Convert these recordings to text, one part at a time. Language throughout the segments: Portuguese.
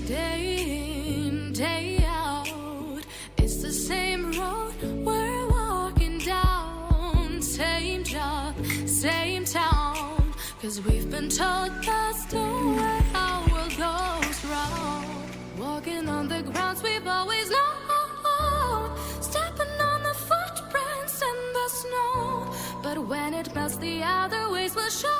Day in, day out, it's the same road we're walking down. Same job, same town, 'cause we've been told that's the way our world goes round. Walking on the grounds we've always known, stepping on the footprints in the snow. But when it melts, the other ways will show.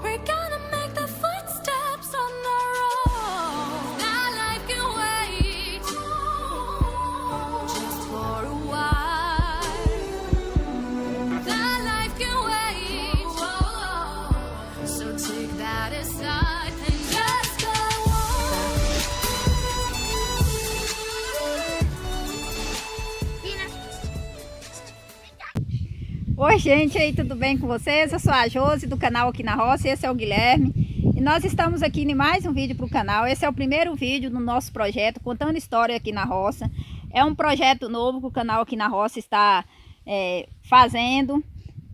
We're gonna make the footsteps on our own. That life can wait just for a while. That life can wait, so take that aside and just go on. Oi gente, aí tudo bem com vocês? Eu sou a Josi do canal Aqui na Roça, esse é o Guilherme e nós estamos aqui em mais um vídeo para o canal. Esse é o primeiro vídeo do nosso projeto Contando História Aqui na Roça. É um projeto novo que o canal Aqui na Roça está fazendo,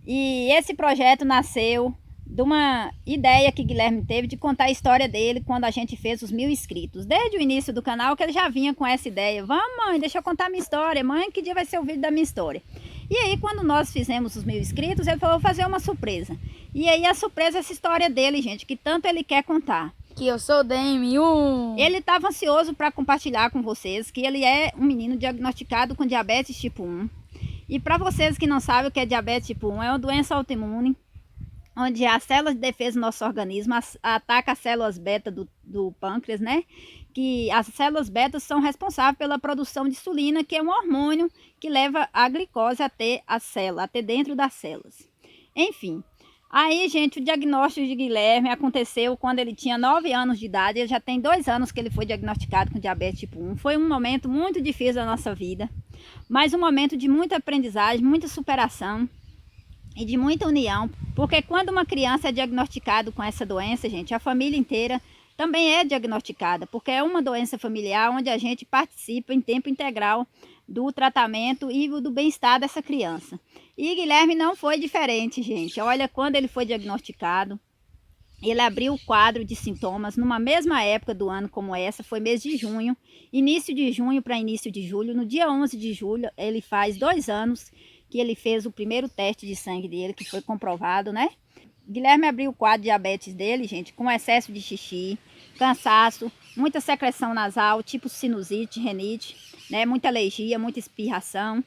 e esse projeto nasceu de uma ideia que Guilherme teve de contar a história dele quando a gente fez os 1000 inscritos. Desde o início do canal que ele já vinha com essa ideia: vamos mãe, deixa eu contar minha história, mãe, que dia vai ser o vídeo da minha história? E aí quando nós fizemos os 1000 inscritos, ele falou: vou fazer uma surpresa. E aí a surpresa é essa história dele, gente, que tanto ele quer contar. Que eu sou DM1. Ele estava ansioso para compartilhar com vocês que ele é um menino diagnosticado com diabetes tipo 1. E para vocês que não sabem o que é diabetes tipo 1, é uma doença autoimune, onde as células de defesa do nosso organismo atacam as células beta do pâncreas, né? Que as células beta são responsáveis pela produção de insulina, que é um hormônio que leva a glicose até a célula, até dentro das células. Enfim, aí, gente, o diagnóstico de Guilherme aconteceu quando ele tinha 9 anos de idade. Ele já tem 2 anos que ele foi diagnosticado com diabetes tipo 1. Foi um momento muito difícil da nossa vida, mas um momento de muita aprendizagem, muita superação e de muita união, porque quando uma criança é diagnosticada com essa doença, gente, a família inteira também é diagnosticada, porque é uma doença familiar onde a gente participa em tempo integral do tratamento e do bem-estar dessa criança. E Guilherme não foi diferente, gente. Olha, quando ele foi diagnosticado, ele abriu o quadro de sintomas numa mesma época do ano como essa, foi mês de junho, início de junho para início de julho. No dia 11 de julho, ele faz 2 anos que ele fez o primeiro teste de sangue dele, que foi comprovado, né? Guilherme abriu o quadro de diabetes dele, gente, com excesso de xixi, cansaço, muita secreção nasal, tipo sinusite, renite, né? Muita alergia, muita espirração.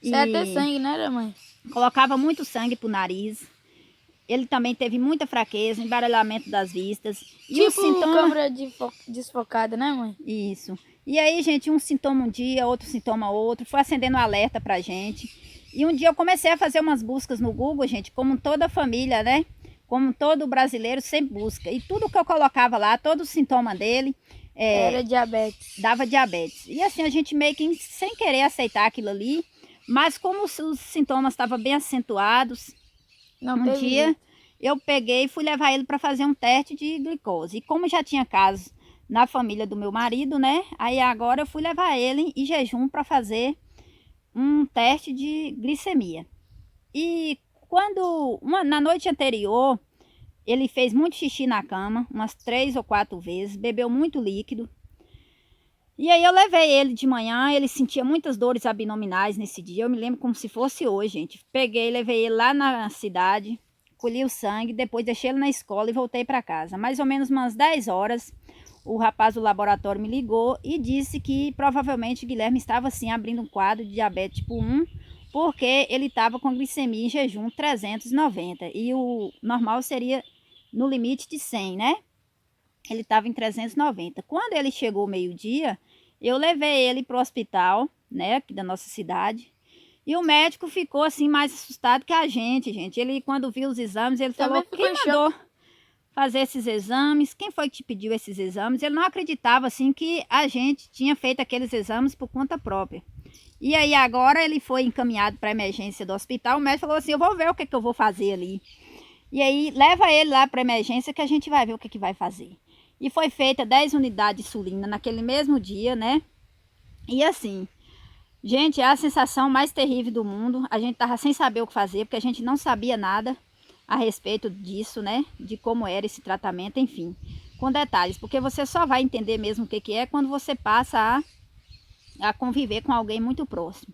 Isso é ter sangue, né, mãe? Colocava muito sangue pro nariz. Ele também teve muita fraqueza, embaralhamento das vistas. E tipo o sintoma... câmera desfocada, né, mãe? Isso. E aí, gente, um sintoma um dia, outro sintoma outro, foi acendendo um alerta pra gente. E um dia eu comecei a fazer umas buscas no Google, gente, como toda família, né? Como todo brasileiro sempre busca. E tudo que eu colocava lá, todo o sintoma dele... era diabetes. Dava diabetes. E assim, a gente meio que sem querer aceitar aquilo ali, mas como os sintomas estavam bem acentuados, um dia eu peguei e fui levar ele para fazer um teste de glicose. E como já tinha casos na família do meu marido, né? Aí agora eu fui levar ele em jejum para fazer um teste de glicemia. E quando, na noite anterior, ele fez muito xixi na cama, umas 3 ou 4 vezes, bebeu muito líquido. E aí eu levei ele de manhã, ele sentia muitas dores abdominais nesse dia, eu me lembro como se fosse hoje, gente. Peguei, levei ele lá na cidade, colhi o sangue, depois deixei ele na escola e voltei para casa. Mais ou menos umas 10 horas, o rapaz do laboratório me ligou e disse que provavelmente Guilherme estava sim abrindo um quadro de diabetes tipo 1, porque ele estava com glicemia em jejum 390 e o normal seria no limite de 100, né? Ele estava em 390. Quando ele chegou meio-dia, eu levei ele para o hospital, né, aqui da nossa cidade. E o médico ficou assim mais assustado que a gente. Ele, quando viu os exames, ele falou: quem mandou fazer esses exames? Quem foi que te pediu esses exames? Ele não acreditava assim que a gente tinha feito aqueles exames por conta própria. E aí agora ele foi encaminhado para a emergência do hospital. O médico falou assim: eu vou ver o que eu vou fazer ali. E aí leva ele lá para a emergência que a gente vai ver o que vai fazer. E foi feita 10 unidades de insulina naquele mesmo dia, né? E assim, gente, é a sensação mais terrível do mundo. A gente tava sem saber o que fazer, porque a gente não sabia nada a respeito disso, né? De como era esse tratamento, enfim. com detalhes, porque você só vai entender mesmo o que que é quando você passa a conviver com alguém muito próximo.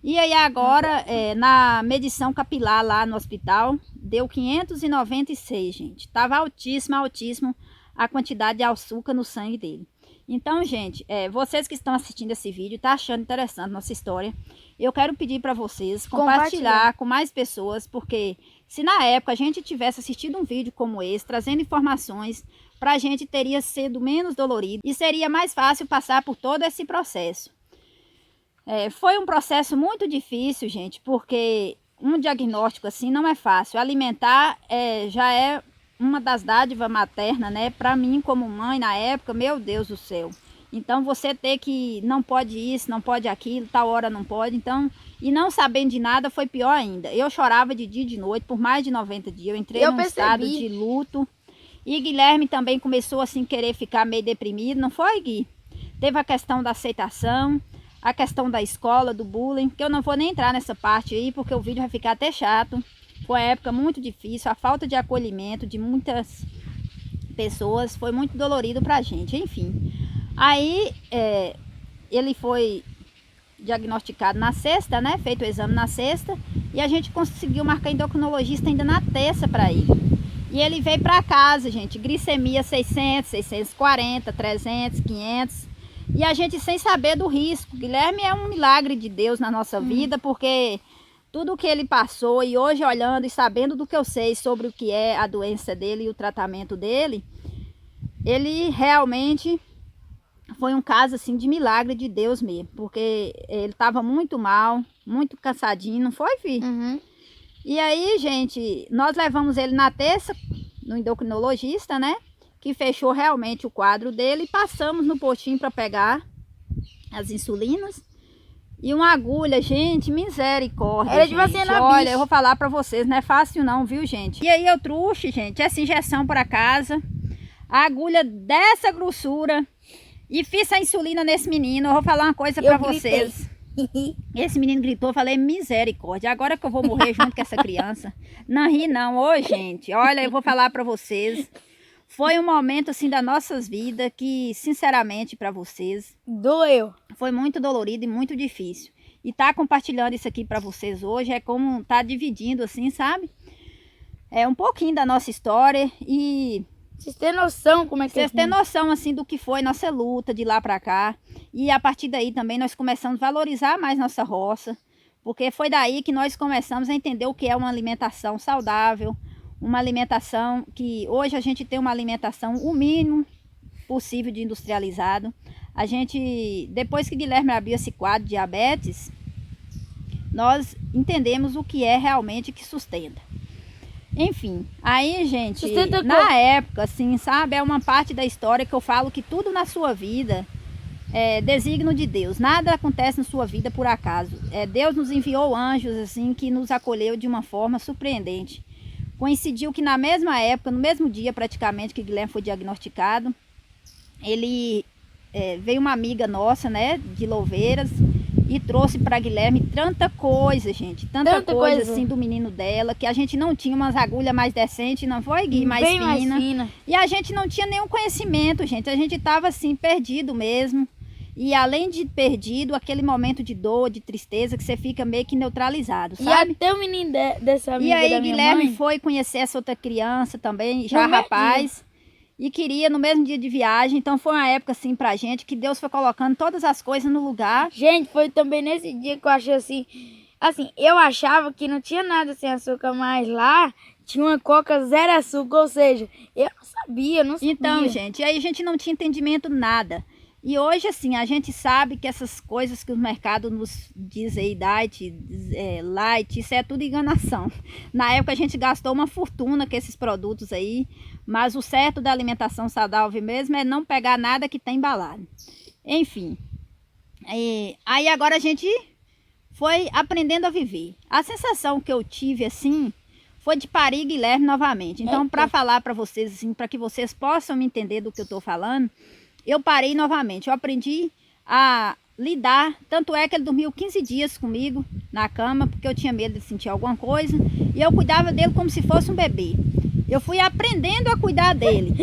E aí agora, na medição capilar lá no hospital, deu 596, gente. Tava altíssimo a quantidade de açúcar no sangue dele. Então, gente, vocês que estão assistindo esse vídeo, tá achando interessante nossa história, eu quero pedir para vocês compartilhar com mais pessoas, porque se na época a gente tivesse assistido um vídeo como esse, trazendo informações, pra gente teria sido menos dolorido e seria mais fácil passar por todo esse processo. Foi um processo muito difícil, gente, porque um diagnóstico assim não é fácil. Alimentar já é uma das dádivas maternas, né? Para mim, como mãe, na época, meu Deus do céu. Então, você ter que, não pode isso, não pode aquilo, tal hora não pode. Então, e não sabendo de nada foi pior ainda. Eu chorava de dia e de noite por mais de 90 dias. Eu entrei num estado de luto. E Guilherme também começou assim, querer ficar meio deprimido. Não foi, Gui? Teve a questão da aceitação, a questão da escola, do bullying, que eu não vou nem entrar nessa parte aí, porque o vídeo vai ficar até chato. Foi uma época muito difícil, a falta de acolhimento de muitas pessoas foi muito dolorido pra gente, enfim. Aí, ele foi diagnosticado na sexta, né, feito o exame na sexta, e a gente conseguiu marcar endocrinologista ainda na terça pra ir. E ele veio pra casa, gente, glicemia 600, 640, 300, 500... E a gente sem saber do risco. Guilherme é um milagre de Deus na nossa vida, porque tudo que ele passou, e hoje olhando e sabendo do que eu sei sobre o que é a doença dele e o tratamento dele, ele realmente foi um caso assim de milagre de Deus mesmo, porque ele estava muito mal, muito cansadinho, não foi, filho? Uhum. E aí, gente, nós levamos ele na terça no endocrinologista, né? Que fechou realmente o quadro dele, e passamos no postinho para pegar as insulinas e uma agulha, gente, misericórdia. Era de vacina, olha, eu vou falar para vocês, não é fácil não, viu, gente? E aí eu trouxe, gente, essa injeção para casa, a agulha dessa grossura, e fiz a insulina nesse menino. Eu vou falar uma coisa para vocês. Esse menino gritou, eu falei, misericórdia, agora que eu vou morrer junto com essa criança. Não ri não, ô gente, olha, eu vou falar para vocês. Foi um momento assim das nossas vidas que, sinceramente, para vocês, doeu. Foi muito dolorido e muito difícil. E tá compartilhando isso aqui para vocês hoje é como tá dividindo assim, sabe? É um pouquinho da nossa história e vocês têm noção como é que vocês têm noção assim do que foi nossa luta de lá para cá. E a partir daí também nós começamos a valorizar mais nossa roça, porque foi daí que nós começamos a entender o que é uma alimentação saudável. Uma alimentação que hoje a gente tem uma alimentação o mínimo possível de industrializado. A gente, depois que Guilherme abriu esse quadro de diabetes, nós entendemos o que é realmente que sustenta. Enfim, aí, gente, na época, assim, sabe, é uma parte da história que eu falo que tudo na sua vida é desígnio de Deus. Nada acontece na sua vida por acaso. Deus nos enviou anjos, assim, que nos acolheu de uma forma surpreendente. Coincidiu que na mesma época, no mesmo dia praticamente que Guilherme foi diagnosticado, veio uma amiga nossa, né, de Louveiras, e trouxe para Guilherme tanta coisa, gente, tanta coisa assim do menino dela, que a gente não tinha umas agulhas mais decentes, não foi, Gui? Mais fina. E a gente não tinha nenhum conhecimento, gente, a gente estava assim, perdido mesmo. E além de perdido, aquele momento de dor, de tristeza, que você fica meio que neutralizado, sabe? E até o menino dessa amiga da minha mãe. E aí Guilherme foi conhecer essa outra criança também, já rapaz, e queria no mesmo dia de viagem. Então foi uma época assim pra gente, que Deus foi colocando todas as coisas no lugar. Gente, foi também nesse dia que eu achei assim, eu achava que não tinha nada sem açúcar, mas lá tinha uma coca zero açúcar, ou seja, eu não sabia. Então, gente, aí a gente não tinha entendimento nada. E hoje, assim, a gente sabe que essas coisas que o mercado nos diz aí, diet, light, isso é tudo enganação. Na época a gente gastou uma fortuna com esses produtos aí, mas o certo da alimentação saudável mesmo é não pegar nada que tem embalado. Enfim, aí agora a gente foi aprendendo a viver. A sensação que eu tive, assim, foi de parir Guilherme novamente. Então, para falar para vocês, assim, para que vocês possam me entender do que eu estou falando, eu parei novamente, eu aprendi a lidar, tanto é que ele dormiu 15 dias comigo na cama, porque eu tinha medo de sentir alguma coisa, e eu cuidava dele como se fosse um bebê. Eu fui aprendendo a cuidar dele.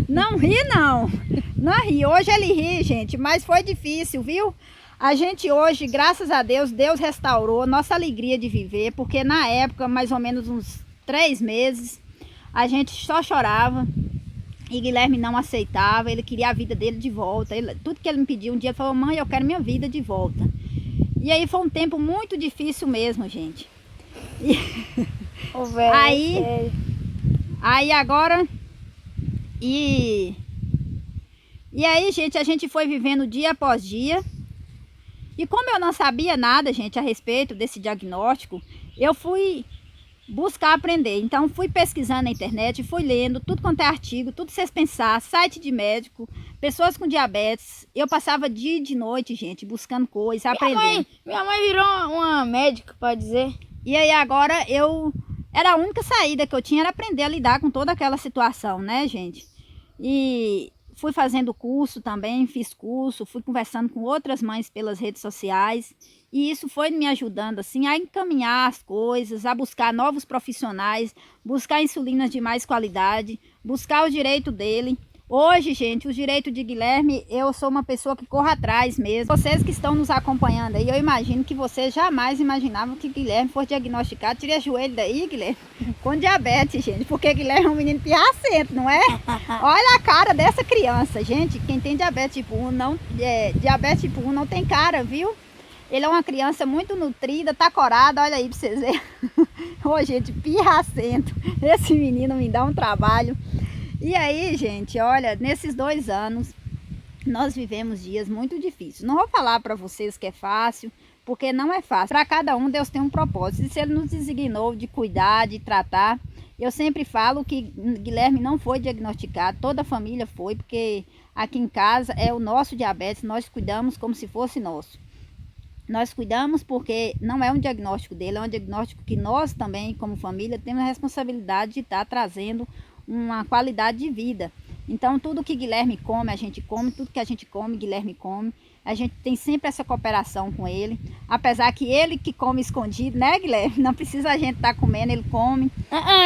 Não ri, não. Não ri. Hoje ele ri, gente, mas foi difícil, viu? A gente hoje, graças a Deus, Deus restaurou nossa alegria de viver, porque na época, mais ou menos uns 3 meses, a gente só chorava e Guilherme não aceitava, ele queria a vida dele de volta. Tudo que ele me pediu, um dia ele falou, mãe, eu quero minha vida de volta. E aí foi um tempo muito difícil mesmo, gente. E... Aí agora... E aí, gente, a gente foi vivendo dia após dia. E como eu não sabia nada, gente, a respeito desse diagnóstico, eu fui buscar aprender. Então, fui pesquisando na internet, fui lendo tudo quanto é artigo, tudo que vocês pensar, site de médico, pessoas com diabetes. Eu passava dia e de noite, gente, buscando coisas, aprendendo. Minha mãe virou uma médica, pode dizer. E aí agora era a única saída que eu tinha, era aprender a lidar com toda aquela situação, né, gente? E fui fazendo curso também, fiz curso, fui conversando com outras mães pelas redes sociais. E isso foi me ajudando, assim, a encaminhar as coisas, a buscar novos profissionais, buscar insulinas de mais qualidade, buscar o direito dele. Hoje, gente, o direito de Guilherme, eu sou uma pessoa que corro atrás mesmo. Vocês que estão nos acompanhando aí, eu imagino que vocês jamais imaginavam que Guilherme fosse diagnosticado. Tira o joelho daí, Guilherme, com diabetes, gente, porque Guilherme é um menino pirracento, não é? Olha a cara dessa criança, gente. Quem tem diabetes tipo 1 diabetes tipo 1 não tem cara, viu? Ele é uma criança muito nutrida, tá corada, olha aí pra vocês verem. Ô, gente, pirracento. Esse menino me dá um trabalho. E aí, gente, olha, nesses 2 anos, nós vivemos dias muito difíceis. Não vou falar para vocês que é fácil, porque não é fácil. Para cada um, Deus tem um propósito. E se Ele nos designou de cuidar, de tratar, eu sempre falo que Guilherme não foi diagnosticado, toda a família foi, porque aqui em casa é o nosso diabetes, nós cuidamos como se fosse nosso. Nós cuidamos porque não é um diagnóstico dele, é um diagnóstico que nós também, como família, temos a responsabilidade de estar trazendo uma qualidade de vida. Então, tudo que Guilherme come, a gente come, tudo que a gente come, Guilherme come. A gente tem sempre essa cooperação com ele, apesar que ele que come escondido, né, Guilherme? Não precisa a gente estar comendo, ele come.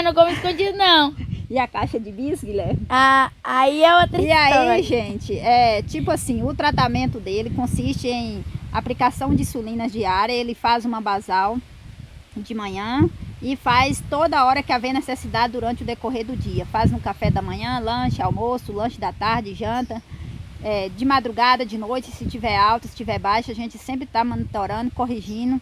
Não come escondido, não. E a caixa de bis, Guilherme? Aí é outra história. E aí, gente, tipo assim, o tratamento dele consiste em aplicação de insulinas diária. Ele faz uma basal de manhã e faz toda hora que haver necessidade durante o decorrer do dia. Faz no café da manhã, lanche, almoço, lanche da tarde, janta, de madrugada, de noite, se tiver alta, se tiver baixa, a gente sempre está monitorando, corrigindo,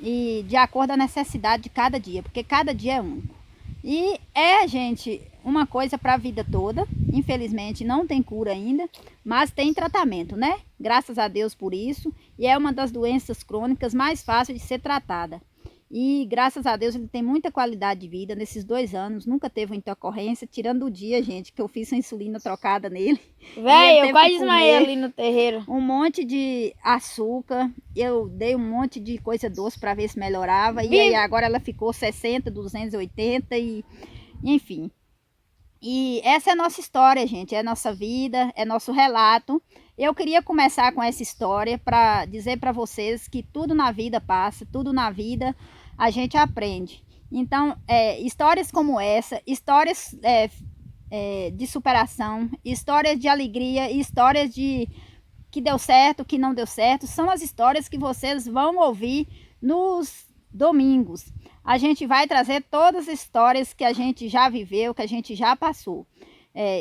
e de acordo com a necessidade de cada dia, porque cada dia é único. E gente, uma coisa para a vida toda. Infelizmente não tem cura ainda, mas tem tratamento, né? Graças a Deus por isso. E é uma das doenças crônicas mais fáceis de ser tratada. E graças a Deus ele tem muita qualidade de vida. Nesses 2 anos nunca teve uma intercorrência, tirando o dia, gente, que eu fiz uma insulina trocada nele. Véi, eu quase desmaiei ali no terreiro. Um monte de açúcar, eu dei um monte de coisa doce para ver se melhorava. E aí agora ela ficou 60, 280 e enfim. E essa é a nossa história, gente, é a nossa vida, é nosso relato. Eu queria começar com essa história para dizer para vocês que tudo na vida passa, tudo na vida a gente aprende. Então, histórias como essa, histórias de superação, histórias de alegria, histórias de que deu certo, que não deu certo, são as histórias que vocês vão ouvir nos domingos. A gente vai trazer todas as histórias que a gente já viveu, que a gente já passou.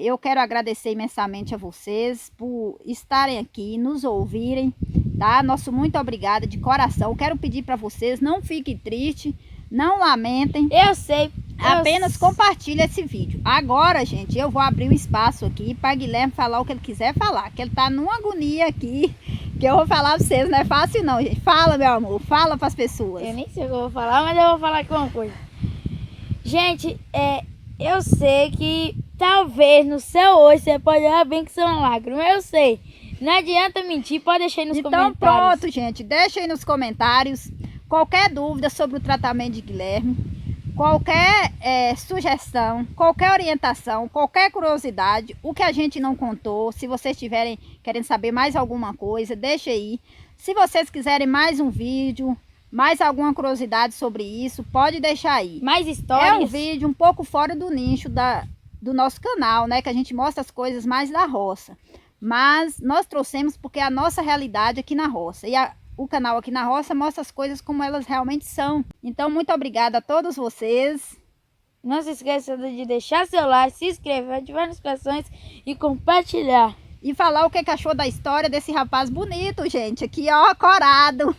Eu quero agradecer imensamente a vocês por estarem aqui, nos ouvirem, tá? Nosso muito obrigada de coração. Quero pedir para vocês, não fiquem tristes, não lamentem. Eu sei. Apenas compartilhe esse vídeo. Agora, gente, eu vou abrir um espaço aqui para Guilherme falar o que ele quiser falar, que ele tá numa agonia aqui, que eu vou falar para vocês, não é fácil não, gente. Fala, meu amor, fala para as pessoas. Eu nem sei o que eu vou falar, mas eu vou falar aqui uma coisa. Gente, eu sei que talvez no céu hoje você pode olhar bem que são lágrimas, eu sei. Não adianta mentir, pode deixar aí nos comentários. Então pronto, gente, deixa aí nos comentários qualquer dúvida sobre o tratamento de Guilherme, qualquer sugestão, qualquer orientação, qualquer curiosidade, o que a gente não contou. Se vocês estiverem querendo saber mais alguma coisa, deixa aí. Se vocês quiserem mais um vídeo, Mais alguma curiosidade sobre isso, pode deixar aí. Mais É histórias? um vídeo um pouco fora do nicho do nosso canal, né? Que a gente mostra as coisas mais da roça. Mas nós trouxemos porque é a nossa realidade aqui na roça. E o canal Aqui na Roça mostra as coisas como elas realmente são. Então, muito obrigada a todos vocês. Não se esqueça de deixar seu like, se inscrever, ativar as notificações e compartilhar. E falar o que achou da história desse rapaz bonito, gente. Aqui, ó, corado.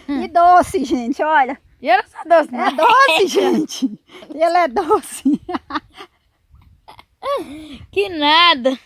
E doce, gente, olha. E eu não sou doce, É não. doce, gente. Ele é doce. Que nada.